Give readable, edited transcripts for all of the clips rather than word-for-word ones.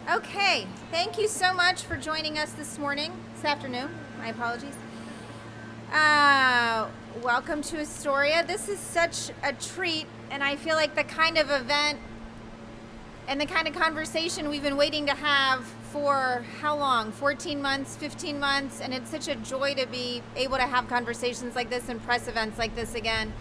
Okay, thank you so much for joining us this afternoon, my apologies. Welcome to Astoria. This is such a treat, and I feel like the kind of event and the kind of conversation we've been waiting to have for how long? 14 months, 15 months, and it's such a joy to be able to have conversations like this and press events like this again.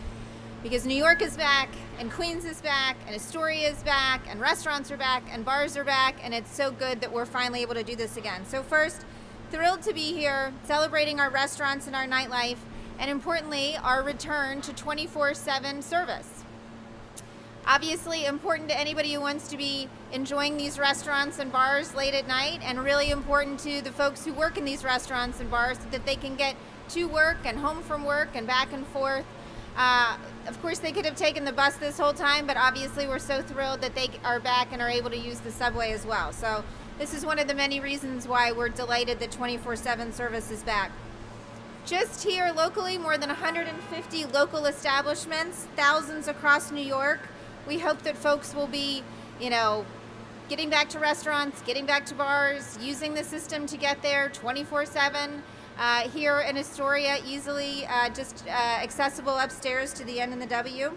Because New York is back, and Queens is back, and Astoria is back, and restaurants are back, and bars are back, and it's so good that we're finally able to do this again. So first, thrilled to be here, celebrating our restaurants and our nightlife, and importantly, our return to 24/7 service. Obviously important to anybody who wants to be enjoying these restaurants and bars late at night, and really important to the folks who work in these restaurants and bars so that they can get to work and home from work and back and forth. Of course, they could have taken the bus this whole time, but obviously we're so thrilled that they are back and are able to use the subway as well. So this is one of the many reasons why we're delighted that 24/7 service is back. Just here locally, more than 150 local establishments, thousands across New York. We hope that folks will be, getting back to restaurants, getting back to bars, using the system to get there 24/7. Here in Astoria, easily just accessible upstairs to the N and the W.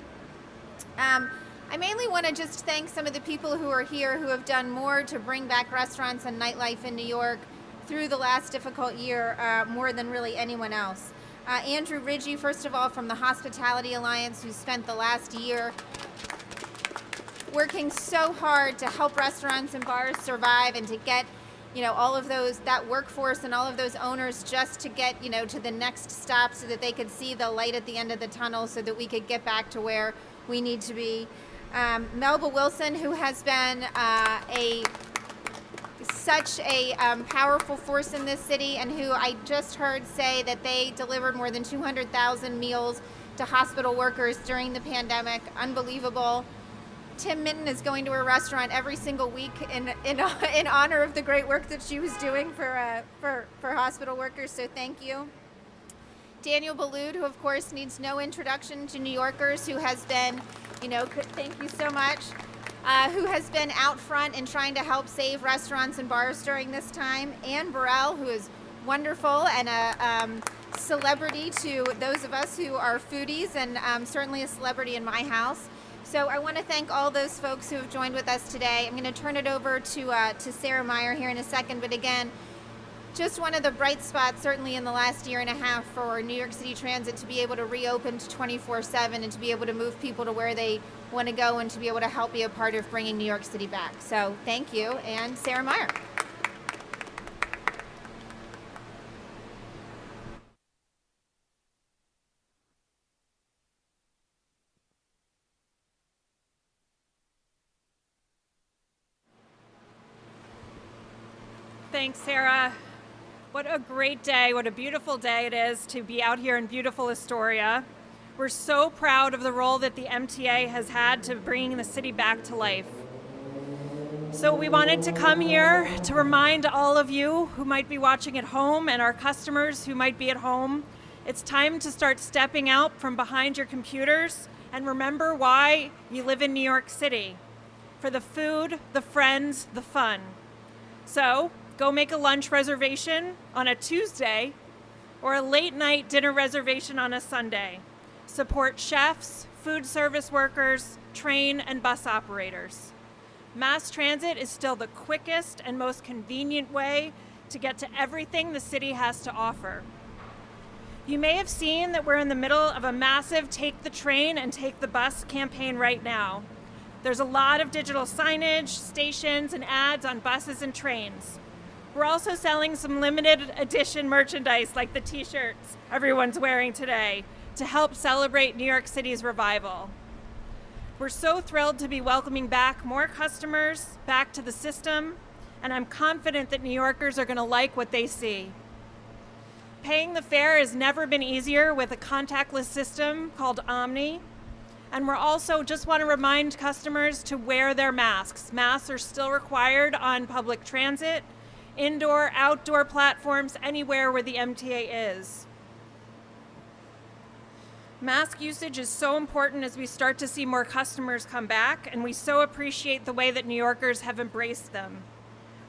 I mainly want to just thank some of the people who are here who have done more to bring back restaurants and nightlife in New York through the last difficult year, more than really anyone else. Andrew Ridgie, first of all, from the Hospitality Alliance, who spent the last year working so hard to help restaurants and bars survive and to get all of that workforce and all of those owners just to get, to the next stop so that they could see the light at the end of the tunnel so that we could get back to where we need to be. Melba Wilson, who has been such a powerful force in this city, and who I just heard say that they delivered more than 200,000 meals to hospital workers during the pandemic. Unbelievable. Tim Minton is going to a restaurant every single week in honor of the great work that she was doing for hospital workers, so thank you. Daniel Balud, who of course needs no introduction to New Yorkers, who has been, thank you so much, who has been out front and trying to help save restaurants and bars during this time. Ann Burrell, who is wonderful and a celebrity to those of us who are foodies, and certainly a celebrity in my house. So I want to thank all those folks who have joined with us today. I'm going to turn it over to Sarah Meyer here in a second, but again, just one of the bright spots certainly in the last year and a half for New York City Transit to be able to reopen to 24/7 and to be able to move people to where they want to go and to be able to help be a part of bringing New York City back. So thank you, and Sarah Meyer. Thanks, Sarah. What a great day, what a beautiful day it is to be out here in beautiful Astoria. We're so proud of the role that the MTA has had to bringing the city back to life. So we wanted to come here to remind all of you who might be watching at home and our customers who might be at home, it's time to start stepping out from behind your computers and remember why you live in New York City. For the food, the friends, the fun. So go make a lunch reservation on a Tuesday or a late night dinner reservation on a Sunday. Support chefs, food service workers, train and bus operators. Mass transit is still the quickest and most convenient way to get to everything the city has to offer. You may have seen that we're in the middle of a massive Take the Train and Take the Bus campaign right now. There's a lot of digital signage, stations, and ads on buses and trains. We're also selling some limited edition merchandise like the t-shirts everyone's wearing today to help celebrate New York City's revival. We're so thrilled to be welcoming back more customers back to the system, and I'm confident that New Yorkers are going to like what they see. Paying the fare has never been easier with a contactless system called Omni. And we're also just want to remind customers to wear their masks. Masks are still required on public transit, indoor, outdoor platforms, anywhere where the MTA is. Mask usage is so important as we start to see more customers come back, and we so appreciate the way that New Yorkers have embraced them.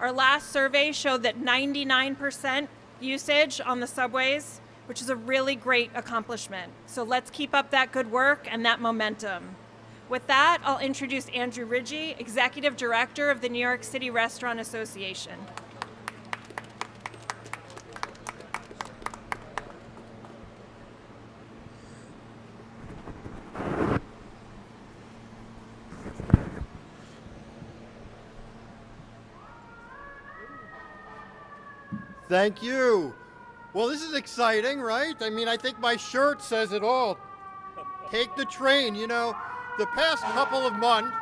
Our last survey showed that 99% usage on the subways, which is a really great accomplishment. So let's keep up that good work and that momentum. With that, I'll introduce Andrew Ridgey, Executive Director of the New York City Restaurant Association. Thank you. Well, this is exciting, right? I mean, I think my shirt says it all. Take the train. You know, the past couple of months,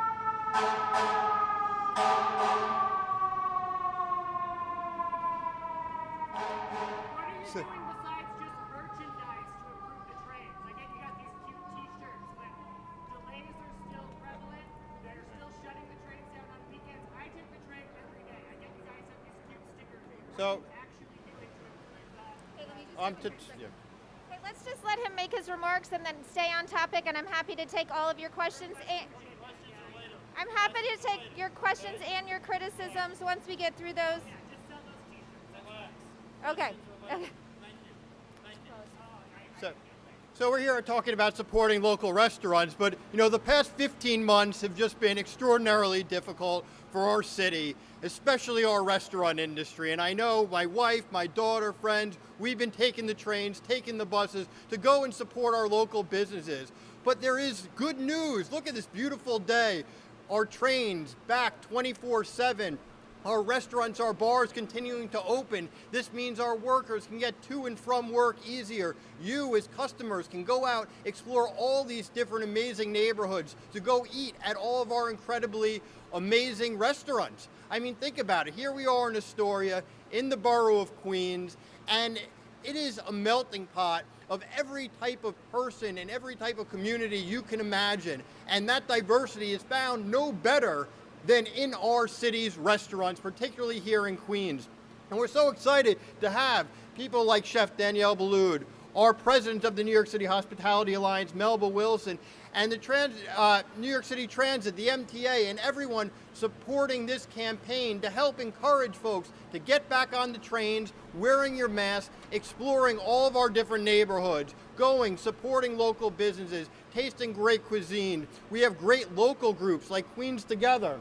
What are you doing besides just merchandise to improve the trains? I get you got these cute t-shirts, but delays are still prevalent. They're still shutting the trains down on weekends. I take the train every day. I get you guys have these cute stickers. So- What are you actually doing to improve that? Hey, let me just I'm take a to, quick yeah. Hey, let's just let him make his remarks and then stay on topic, and I'm happy to take all of your questions. I'm happy to take your questions and your criticisms once we get through those. Okay. So we're here talking about supporting local restaurants, but you know, the past 15 months have just been extraordinarily difficult for our city, especially our restaurant industry. And I know my wife, my daughter, friends, we've been taking the trains, taking the buses to go and support our local businesses. But there is good news. Look at this beautiful day. Our trains back 24/7. Our restaurants, our bars continuing to open. This means our workers can get to and from work easier. You as customers can go out, explore all these different amazing neighborhoods to go eat at all of our incredibly amazing restaurants. I mean, think about it. Here we are in Astoria, in the borough of Queens, and it is a melting pot of every type of person and every type of community you can imagine. And that diversity is found no better than in our city's restaurants, particularly here in Queens. And we're so excited to have people like Chef Danielle Ballud, our president of the New York City Hospitality Alliance, Melba Wilson, and the New York City Transit, the MTA, and everyone supporting this campaign to help encourage folks to get back on the trains, wearing your mask, exploring all of our different neighborhoods, going, supporting local businesses, tasting great cuisine. We have great local groups like Queens Together,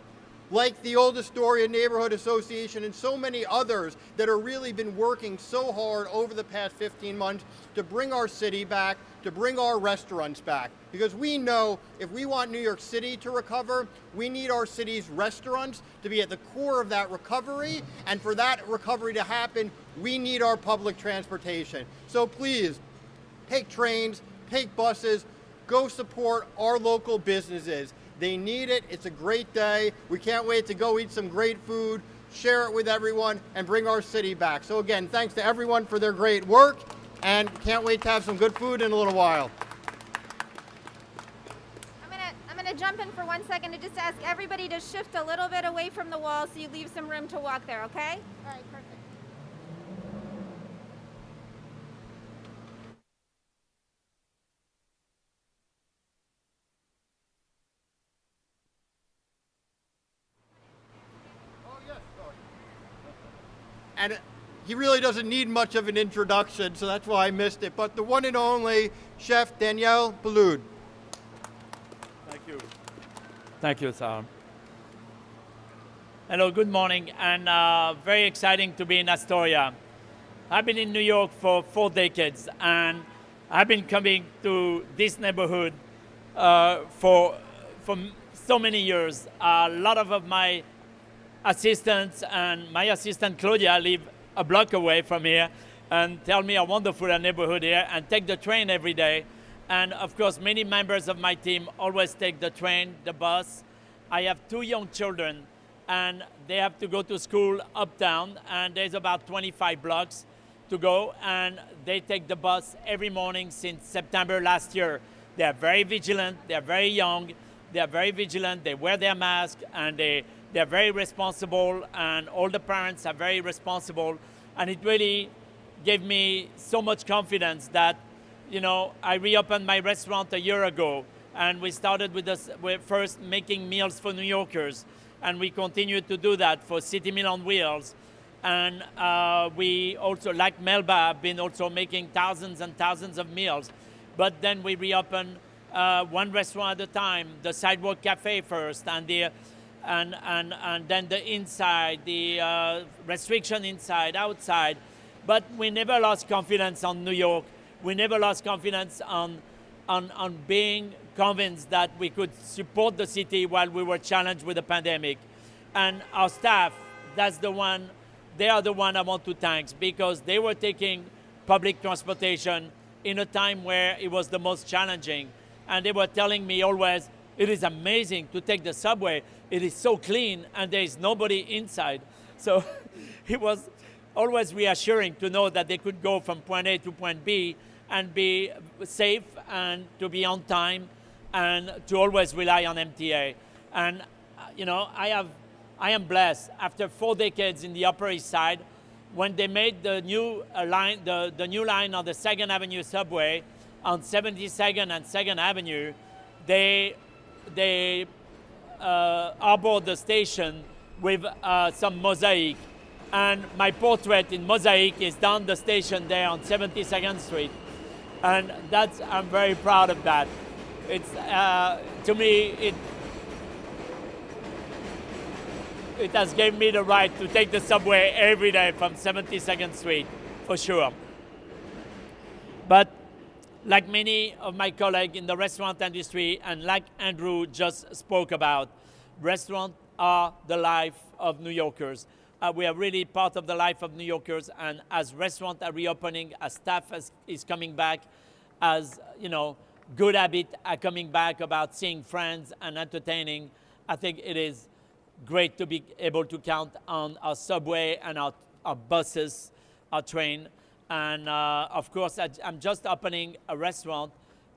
like the Old Astoria Neighborhood Association, and so many others that have really been working so hard over the past 15 months to bring our city back, to bring our restaurants back. Because we know if we want New York City to recover, we need our city's restaurants to be at the core of that recovery. And for that recovery to happen, we need our public transportation. So please, take trains, take buses, go support our local businesses. They need it. It's a great day. We can't wait to go eat some great food, share it with everyone, and bring our city back. So again, thanks to everyone for their great work, and can't wait to have some good food in a little while. I'm gonna jump in for 1 second to just ask everybody to shift a little bit away from the wall so you leave some room to walk there, okay? All right, perfect. And he really doesn't need much of an introduction, so that's why I missed it. But the one and only Chef Danielle Ballud. Thank you. Thank you, Sam. Hello, good morning, and very exciting to be in Astoria. I've been in New York for 4 decades, and I've been coming to this neighborhood for so many years. A lot of my assistants and my assistant Claudia live a block away from here and tell me how wonderful a neighborhood here and take the train every day. And of course, many members of my team always take the train, the bus. I have 2 young children and they have to go to school uptown, and there's about 25 blocks to go, and they take the bus every morning since September last year. They are very vigilant, they're very young, they are very vigilant, they wear their mask, and they're very responsible, and all the parents are very responsible. And it really gave me so much confidence that, you know, I reopened my restaurant a year ago, and we started with first making meals for New Yorkers. and we continue to do that for City Meal on Wheels. And we also, like Melba, have been also making thousands and thousands of meals. But then we reopen one restaurant at a time, the Sidewalk Cafe first, and then the inside, the restriction inside, outside. But we never lost confidence on New York. We never lost confidence on being convinced that we could support the city while we were challenged with the pandemic. And our staff, they are the one I want to thank, because they were taking public transportation in a time where it was the most challenging. And they were telling me always, it is amazing to take the subway. It is so clean and there is nobody inside. So it was always reassuring to know that they could go from point A to point B and be safe and to be on time and to always rely on MTA. And I am blessed. After 4 decades in the Upper East Side, when they made the new line, the new line on the 2nd Avenue subway on 72nd and 2nd Avenue, they arbored the station with some mosaic. And my portrait in mosaic is down the station there on 72nd Street. And I'm very proud of that. It's, to me, it has given me the right to take the subway every day from 72nd Street, for sure. But like many of my colleagues in the restaurant industry, and like Andrew just spoke about, restaurants are the life of New Yorkers. We are really part of the life of New Yorkers, and as restaurants are reopening, as staff is coming back, as good habits are coming back about seeing friends and entertaining, I think it is great to be able to count on our subway and our buses, our train. And of course, I'm just opening a restaurant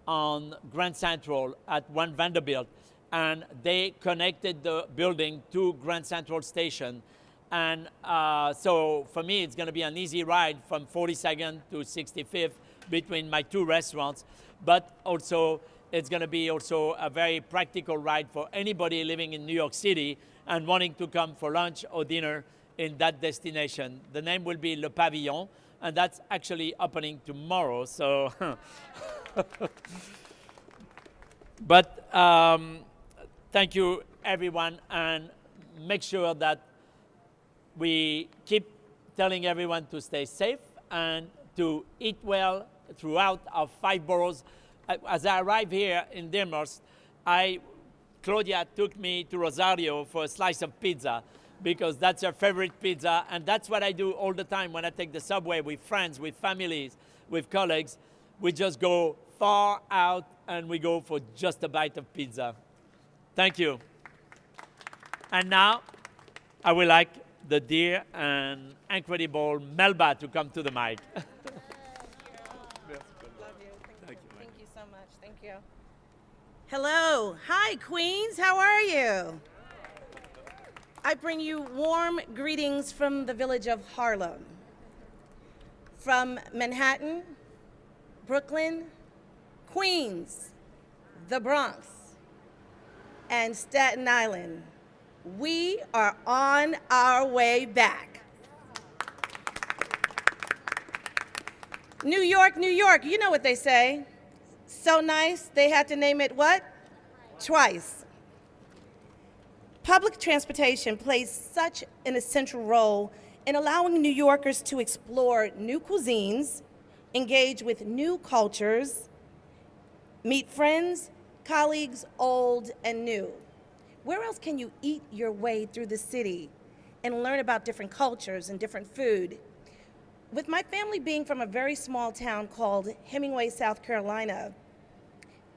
on Grand Central at 1 Vanderbilt, and they connected the building to Grand Central Station. And so for me, it's going to be an easy ride from 42nd to 65th between my 2 restaurants, but also it's going to be also a very practical ride for anybody living in New York City and wanting to come for lunch or dinner in that destination. The name will be Le Pavillon, and that's actually opening tomorrow. So, but thank you, everyone, and make sure that we keep telling everyone to stay safe and to eat well throughout our 5 boroughs. As I arrived here in Demers, Claudia took me to Rosario for a slice of pizza because that's her favorite pizza, and that's what I do all the time when I take the subway with friends, with families, with colleagues. We just go far out and we go for just a bite of pizza. Thank you. And now I would like the dear and incredible Melba to come to the mic. Love you. Thank you so much. Thank you. Hello. Hi, Queens. How are you? I bring you warm greetings from the village of Harlem. From Manhattan, Brooklyn, Queens, the Bronx, and Staten Island. We are on our way back. New York, New York, you know what they say. So nice, they had to name it what? Twice. Public transportation plays such an essential role in allowing New Yorkers to explore new cuisines, engage with new cultures, meet friends, colleagues, old and new. Where else can you eat your way through the city and learn about different cultures and different food? With my family being from a very small town called Hemingway, South Carolina,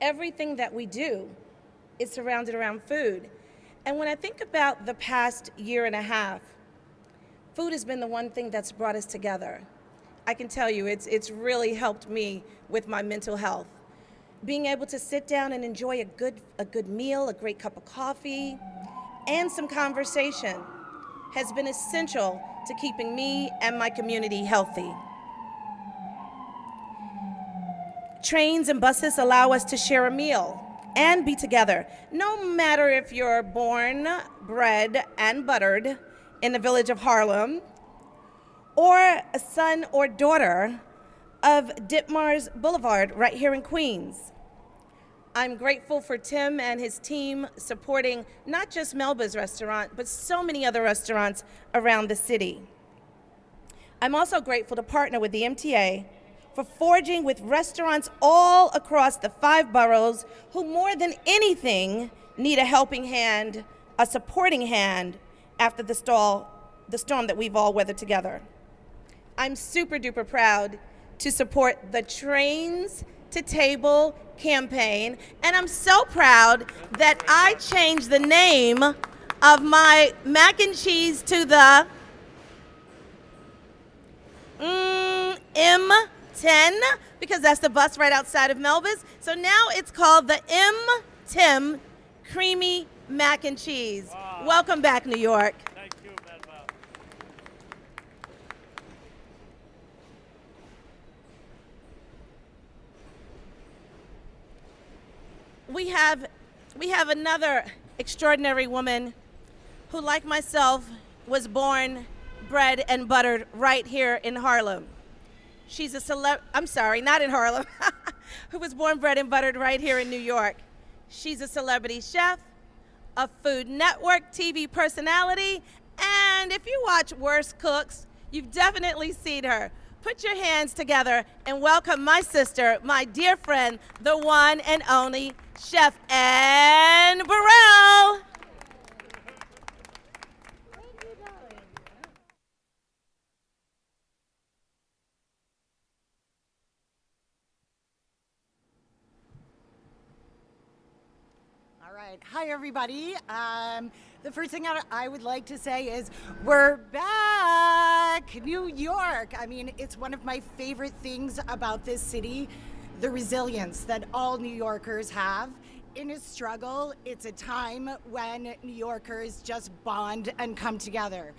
everything that we do is surrounded around food. And when I think about the past year and a half, food has been the one thing that's brought us together. I can tell you, it's really helped me with my mental health. Being able to sit down and enjoy a good meal, a great cup of coffee, and some conversation has been essential to keeping me and my community healthy. Trains and buses allow us to share a meal, and be together. No matter if you're born, bred, and buttered in the village of Harlem, or a son or daughter of Ditmars Boulevard right here in Queens. I'm grateful for Tim and his team supporting not just Melba's restaurant, but so many other restaurants around the city. I'm also grateful to partner with the MTA for forging with restaurants all across the 5 boroughs who more than anything need a helping hand, a supporting hand after the storm that we've all weathered together. I'm super duper proud to support the Trains to Table campaign, and I'm so proud that I changed the name of my mac and cheese to the M10, because that's the bus right outside of Melba's. So now it's called the M-Tim Creamy Mac and Cheese. Wow. Welcome back, New York. Thank you, Melba. We have another extraordinary woman who, like myself, was born, bred, and buttered right here in Harlem. She's a I'm sorry, not in Harlem, who was born, bred, and buttered right here in New York. She's a celebrity chef, a Food Network TV personality, and if you watch Worst Cooks, you've definitely seen her. Put your hands together and welcome my sister, my dear friend, the one and only Chef Ann Burrell. All right. Hi, everybody. The first thing I would like to say is we're back, New York. I mean, it's one of my favorite things about this city, the resilience that all New Yorkers have. In a struggle, it's a time when New Yorkers just bond and come together.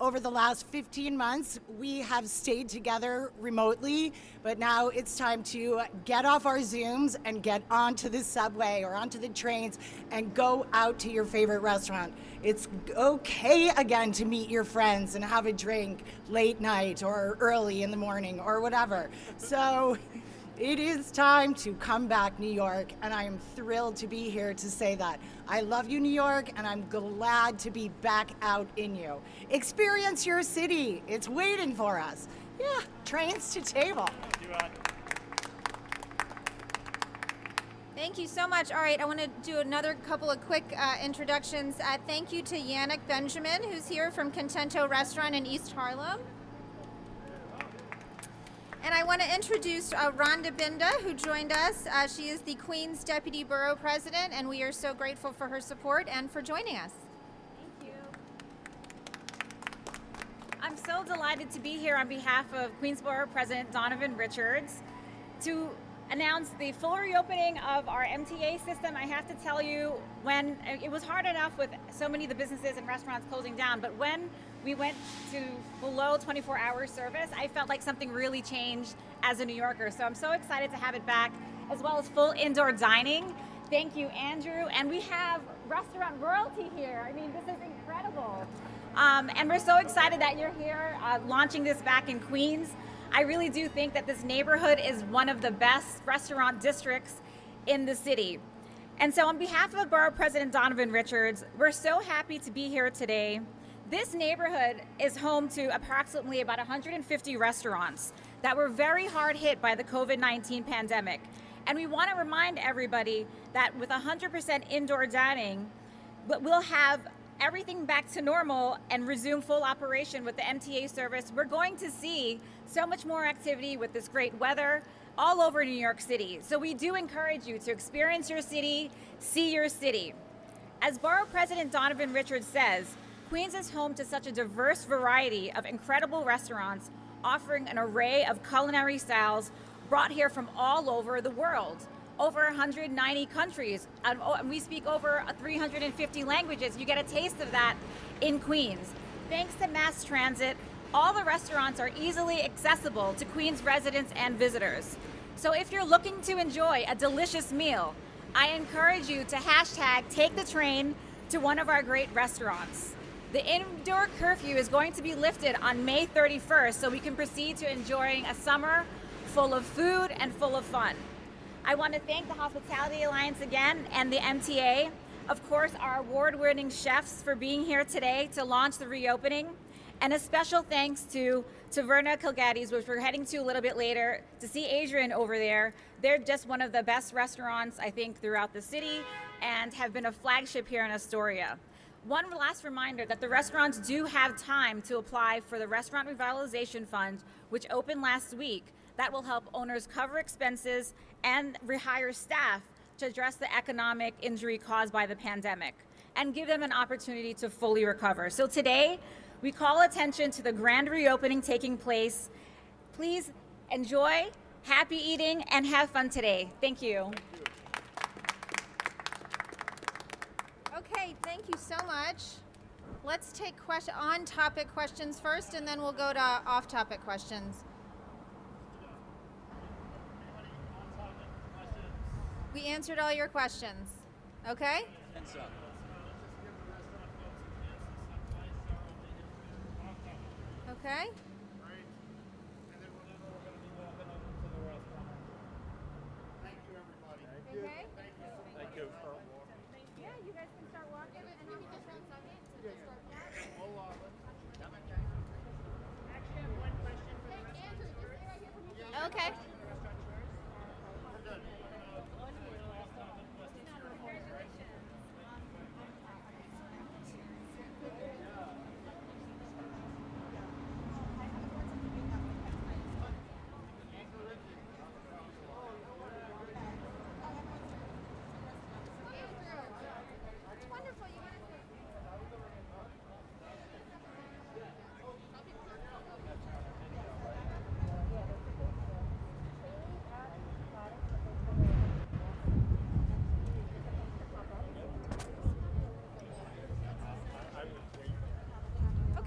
Over the last 15 months, we have stayed together remotely, but now it's time to get off our Zooms and get onto the subway or onto the trains and go out to your favorite restaurant. It's okay again to meet your friends and have a drink late night or early in the morning or whatever. So it is time to come back, New York, and I am thrilled to be here to say that. I love you, New York, and I'm glad to be back out in you. Experience your city. It's waiting for us. Yeah, Trains to Table. Thank you so much. All right, I want to do another couple of quick introductions. Thank you to Yannick Benjamin, who's here from Contento Restaurant in East Harlem. And I want to introduce Rhonda Binda, who joined us. She is the Queens Deputy Borough President, and we are so grateful for her support and for joining us. Thank you. I'm so delighted to be here on behalf of Queensborough President Donovan Richards to announce the full reopening of our MTA system. I have to tell you, when it was hard enough with so many of the businesses and restaurants closing down, but when we went to below 24-hour service, I felt like something really changed as a New Yorker. So I'm so excited to have it back, as well as full indoor dining. Thank you, Andrew. And we have restaurant royalty here. I mean, this is incredible. And we're so excited that you're here launching this back in Queens. I really do think that this neighborhood is one of the best restaurant districts in the city. And so on behalf of Borough President Donovan Richards, we're so happy to be here today. This neighborhood is home to approximately about 150 restaurants that were very hard hit by the COVID-19 pandemic. And we want to remind everybody that with 100% indoor dining, we'll have everything back to normal and resume full operation with the MTA service. We're going to see so much more activity with this great weather all over New York City. So we do encourage you to experience your city, see your city. As Borough President Donovan Richards says, Queens is home to such a diverse variety of incredible restaurants offering an array of culinary styles brought here from all over the world. Over 190 countries, and we speak over 350 languages. You get a taste of that in Queens. Thanks to mass transit, all the restaurants are easily accessible to Queens residents and visitors. So if you're looking to enjoy a delicious meal, I encourage you to hashtag take the train to one of our great restaurants. The indoor curfew is going to be lifted on May 31st, so we can proceed to enjoying a summer full of food and full of fun. I want to thank the Hospitality Alliance again and the MTA, of course, our award-winning chefs for being here today to launch the reopening, and a special thanks to Taverna Kilgatty's, which we're heading to a little bit later, to see Adrian over there. They're just one of the best restaurants, I think, throughout the city and have been a flagship here in Astoria. One last reminder that the restaurants do have time to apply for the Restaurant Revitalization Fund, which opened last week. That will help owners cover expenses and rehire staff to address the economic injury caused by the pandemic and give them an opportunity to fully recover. So today, we call attention to the grand reopening taking place. Please enjoy, happy eating, and have fun today. Thank you. Okay, thank you so much. Let's take on-topic questions first, and then we'll go to off-topic questions. We answered all your questions. Okay? Okay. Thank you, everybody. Okay. Thank you. Yeah, you guys can start walking, and maybe just 1 second to just start walking. Actually, I have one question for the restaurant. Okay.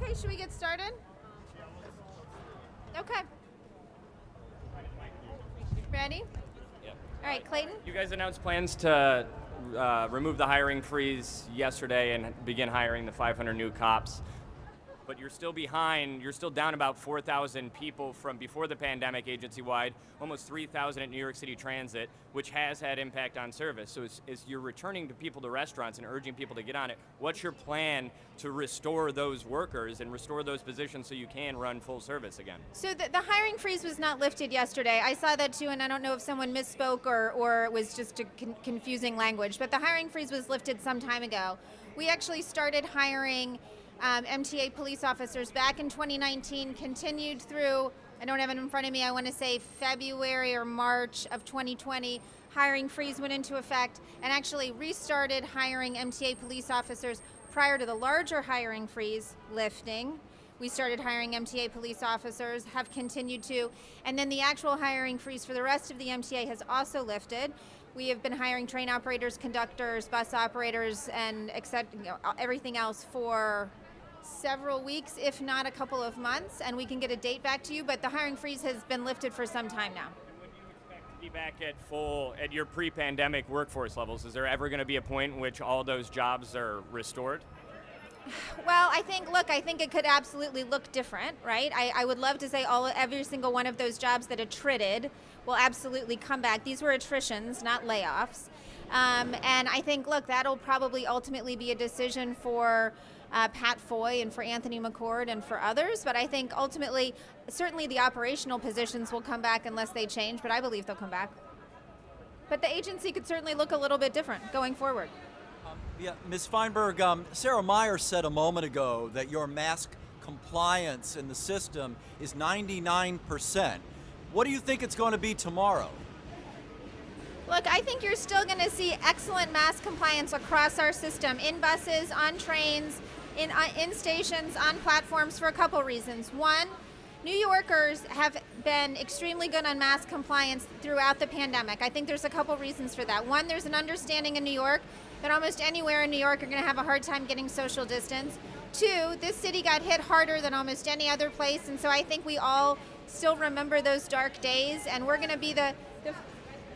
Okay, should we get started? Okay. Ready? Yep. All right, Clayton? You guys announced plans to remove the hiring freeze yesterday and begin hiring the 500 new cops. But you're still behind. You're still down about 4,000 people from before the pandemic agency-wide, almost 3,000 at New York City Transit, which has had impact on service. So as you're returning to people to restaurants and urging people to get on it, what's your plan to restore those workers and restore those positions so you can run full service again? So the hiring freeze was not lifted yesterday. I saw that too, and I don't know if someone misspoke or it was just a confusing language, but the hiring freeze was lifted some time ago. We actually started hiring MTA police officers back in 2019, continued through, I don't have it in front of me, I want to say February or March of 2020. Hiring freeze went into effect and actually restarted hiring MTA police officers prior to the larger hiring freeze lifting. We started hiring MTA police officers, have continued to, and then the actual hiring freeze for the rest of the MTA has also lifted. We have been hiring train operators, conductors, bus operators, and everything else for several weeks, if not a couple of months, and we can get a date back to you, but the hiring freeze has been lifted for some time now. And when do you expect to be back at your pre-pandemic workforce levels? Is there ever going to be a point in which all those jobs are restored? Well, I think it could absolutely look different, right? I would love to say every single one of those jobs that attrited will absolutely come back. These were attritions, not layoffs. And I think, that'll probably ultimately be a decision for Pat Foy and for Anthony McCord and for others. But I think ultimately, certainly the operational positions will come back unless they change, but I believe they'll come back. But the agency could certainly look a little bit different going forward. Yeah, Ms. Feinberg, Sarah Meyer said a moment ago that your mask compliance in the system is 99%. What do you think it's going to be tomorrow? Look, I think you're still going to see excellent mask compliance across our system, in buses, on trains, in stations, on platforms for a couple reasons. One, New Yorkers have been extremely good on mask compliance throughout the pandemic. I think there's a couple reasons for that. One, there's an understanding in New York that almost anywhere in New York are going to have a hard time getting social distance. Two, this city got hit harder than almost any other place, and so I think we all still remember those dark days, and we're going to be the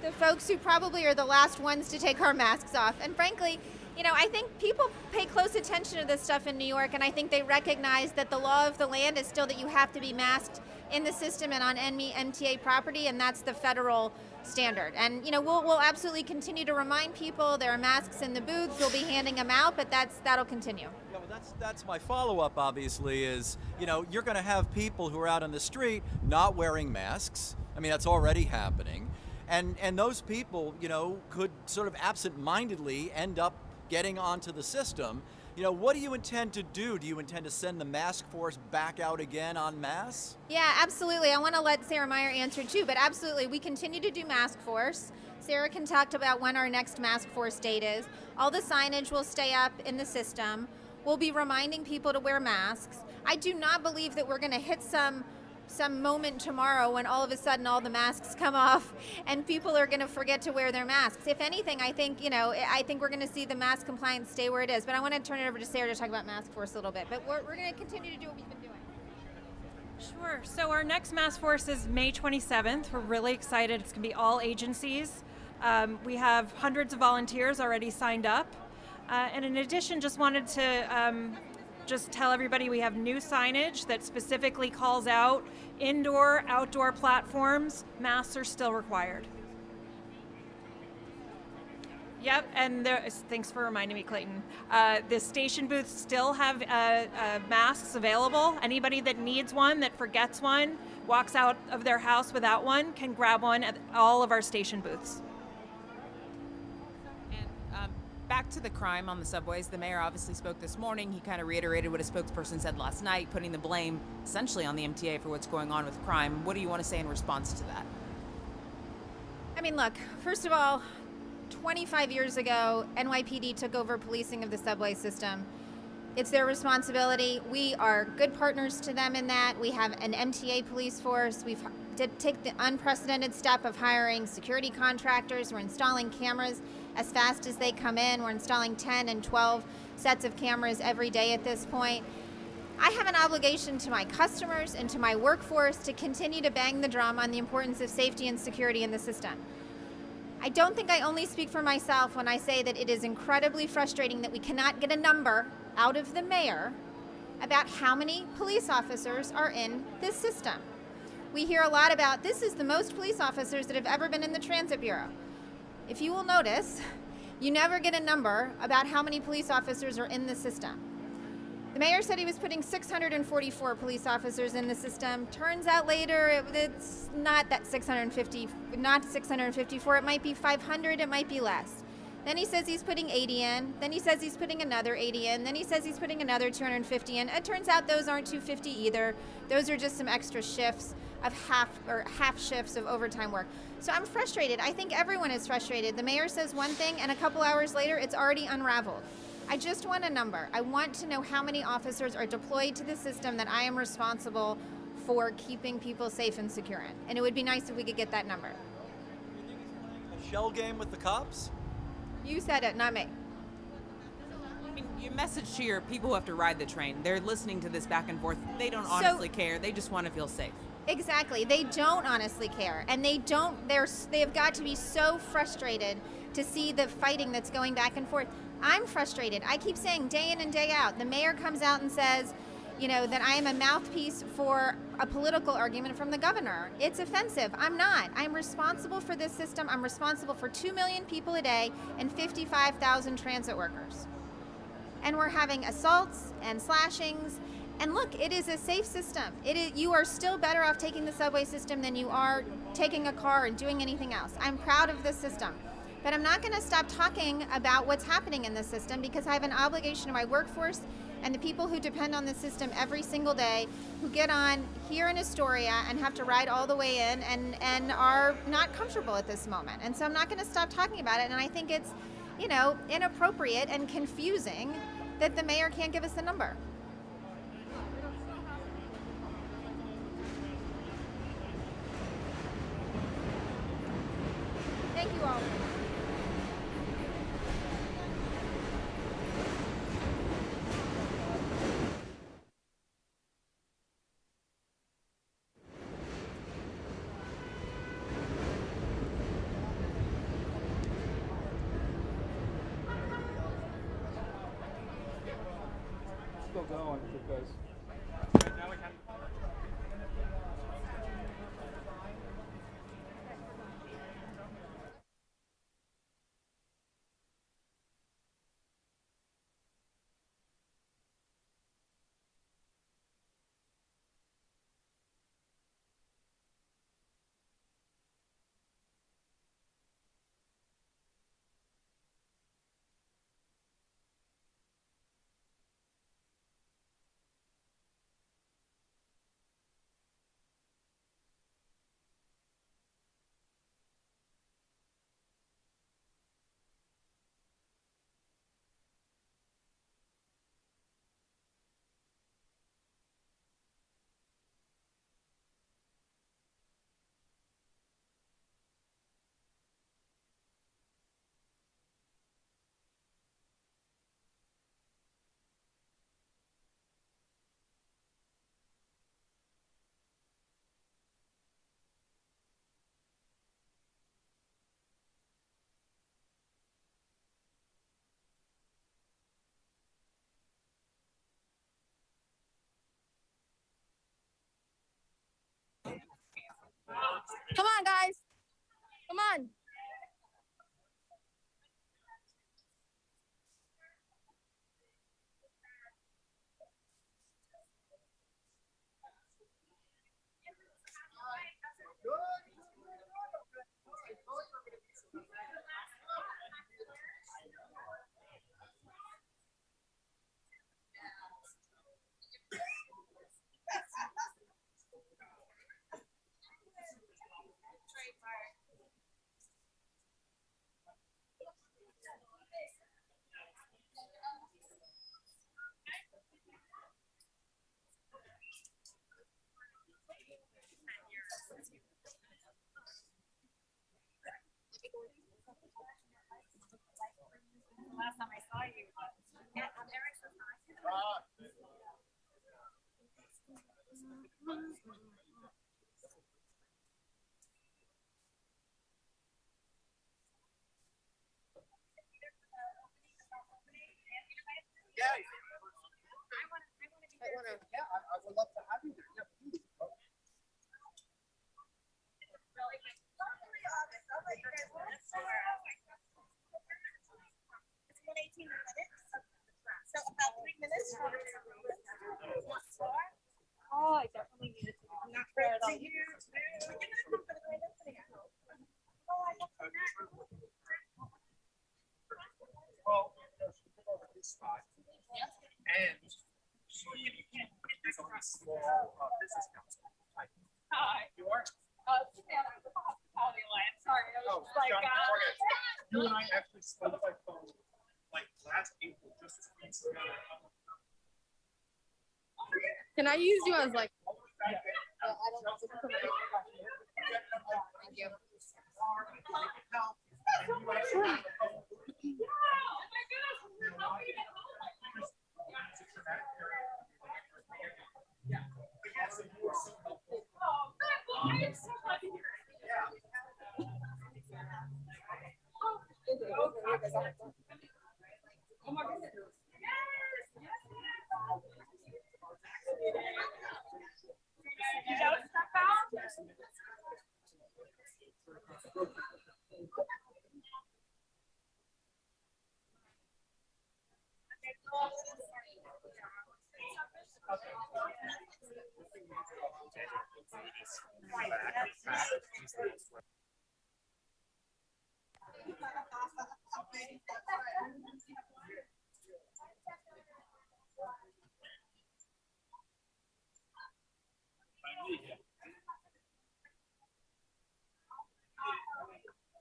the folks who probably are the last ones to take our masks off. And frankly, I think people pay close attention to this stuff in New York, and I think they recognize that the law of the land is still that you have to be masked in the system and on MTA property, and that's the federal standard. And we'll absolutely continue to remind people there are masks in the booths. We'll be handing them out, but that'll continue. Yeah, well, that's my follow-up. Obviously, is you're going to have people who are out on the street not wearing masks. I mean, that's already happening, and those people could sort of absent-mindedly end up getting onto the system. What do you intend to do? Do you intend to send the mask force back out again en masse? Yeah, absolutely. I want to let Sarah Meyer answer too, but absolutely, we continue to do mask force. Sarah can talk about when our next mask force date is. All the signage will stay up in the system. We'll be reminding people to wear masks. I do not believe that we're going to hit some moment tomorrow when all of a sudden all the masks come off and people are going to forget to wear their masks. If anything, I think we're going to see the mask compliance stay where it is. But I want to turn it over to Sarah to talk about mask force a little bit. But we're going to continue to do what we've been doing. Sure. So our next mask force is May 27th. We're really excited. It's going to be all agencies. We have hundreds of volunteers already signed up. And in addition, just wanted to just tell everybody we have new signage that specifically calls out indoor, outdoor platforms. Masks are still required. Yep, and thanks for reminding me, Clayton. The station booths still have masks available. Anybody that needs one, that forgets one, walks out of their house without one, can grab one at all of our station booths. Back to the crime on the subways, the mayor obviously spoke this morning. He kind of reiterated what a spokesperson said last night, putting the blame essentially on the MTA for what's going on with crime. What do you want to say in response to that? I mean, look, first of all, 25 years ago, NYPD took over policing of the subway system. It's their responsibility. We are good partners to them in that. We have an MTA police force. We've take the unprecedented step of hiring security contractors. We're installing cameras as fast as they come in. We're installing 10 and 12 sets of cameras every day at this point. I have an obligation to my customers and to my workforce to continue to bang the drum on the importance of safety and security in the system. I don't think I only speak for myself when I say that it is incredibly frustrating that we cannot get a number out of the mayor about how many police officers are in this system. We hear a lot about this is the most police officers that have ever been in the Transit Bureau. If you will notice, you never get a number about how many police officers are in the system. The mayor said he was putting 644 police officers in the system. Turns out later it's not that 654, it might be 500, it might be less. Then he says he's putting 80 in, then he says he's putting another 80 in, then he says he's putting another 250 in. It turns out those aren't 250 either. Those are just some extra shifts of half shifts of overtime work. So I'm frustrated. I think everyone is frustrated. The mayor says one thing and a couple hours later it's already unraveled. I just want a number. I want to know how many officers are deployed to the system that I am responsible for keeping people safe and secure in. And it would be nice if we could get that number. A shell game with the cops? You said it, not me. I mean, your message to your people who have to ride the train, they're listening to this back and forth. They don't honestly care. They just want to feel safe. Exactly. They don't honestly care. And they have got to be so frustrated to see the fighting that's going back and forth. I'm frustrated. I keep saying day in and day out, the mayor comes out and says, that I am a mouthpiece for a political argument from the governor. It's offensive. I'm not. I'm responsible for this system. I'm responsible for 2 million people a day and 55,000 transit workers. And we're having assaults and slashings. And look, it is a safe system. You are still better off taking the subway system than you are taking a car and doing anything else. I'm proud of this system. But I'm not going to stop talking about what's happening in the system because I have an obligation to my workforce and the people who depend on the system every single day, who get on here in Astoria and have to ride all the way in and are not comfortable at this moment. And so I'm not going to stop talking about it. And I think it's, inappropriate and confusing that the mayor can't give us a number. Thank you all. still going because. Now we can. Come on, guys. Come on. Last time I saw you, I would love to have you there. Yeah, please. It's been 18 minutes. So about 3 minutes. oh, I definitely need it. I'm not sure at all. You're gonna come for the grand opening. Oh, I love that. Well, she took over his spot, and she is on a small business council. Hi. You are? The Hospitality Alliance. Sorry, I was Oh, like, John, okay. You and I actually spoke by phone like last April, just 2 weeks ago. Can I use you as like? Yeah. I don't know. Thank you.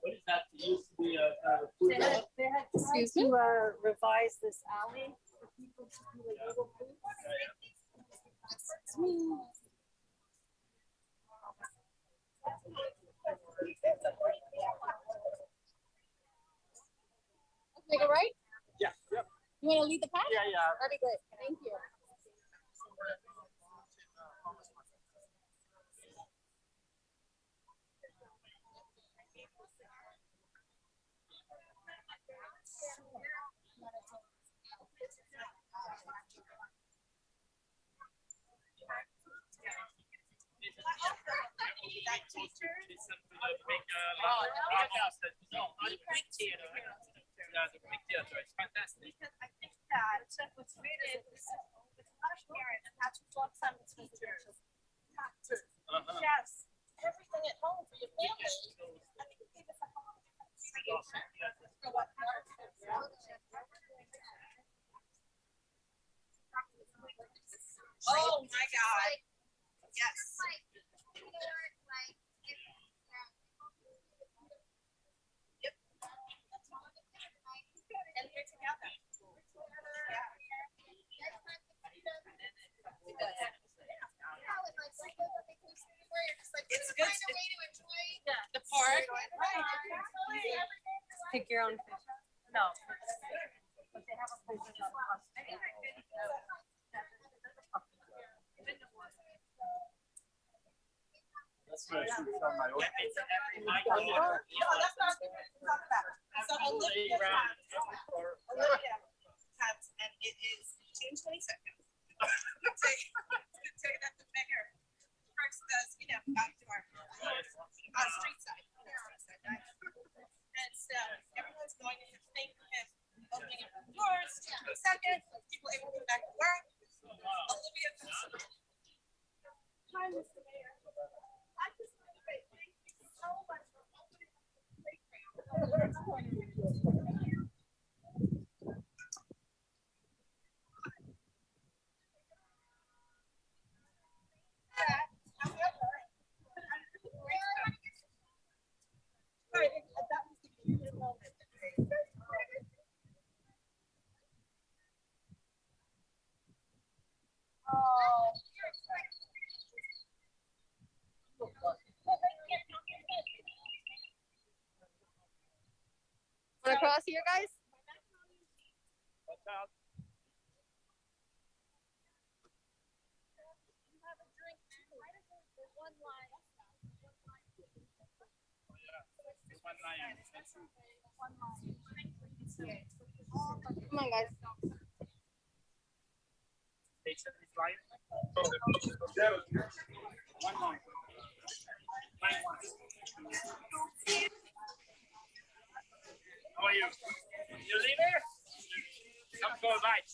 What is that? It used to be a food They had tried to revise this alley for people to do illegal food. Let's make it right? Yeah. Yep. You want to lead the pack? Yeah, yeah. That'd be great. Thank you. Because I think that what's great is it's a lot of parents and that's what some teachers yes, everything at home for your family. I think it gave us a whole different creation for what oh my God. Yes. Yep. And we're together. It's good the park. Take your own fish. No. But they have a place in Astoria. That's what I should have done my own. No, that's not what we're talking about. So Olivia has, and it is June 22nd. Say that the mayor first does, outdoor, street side. And so everyone's going to thank him opening up the doors. Second, people able to go back to work. Olivia. Hi, Mr. Mayor. I just want to say thank you so much for opening up the playground. Want to cross here, guys? Watch out. Come on, guys. One line. How are you? You leaving? Come go back.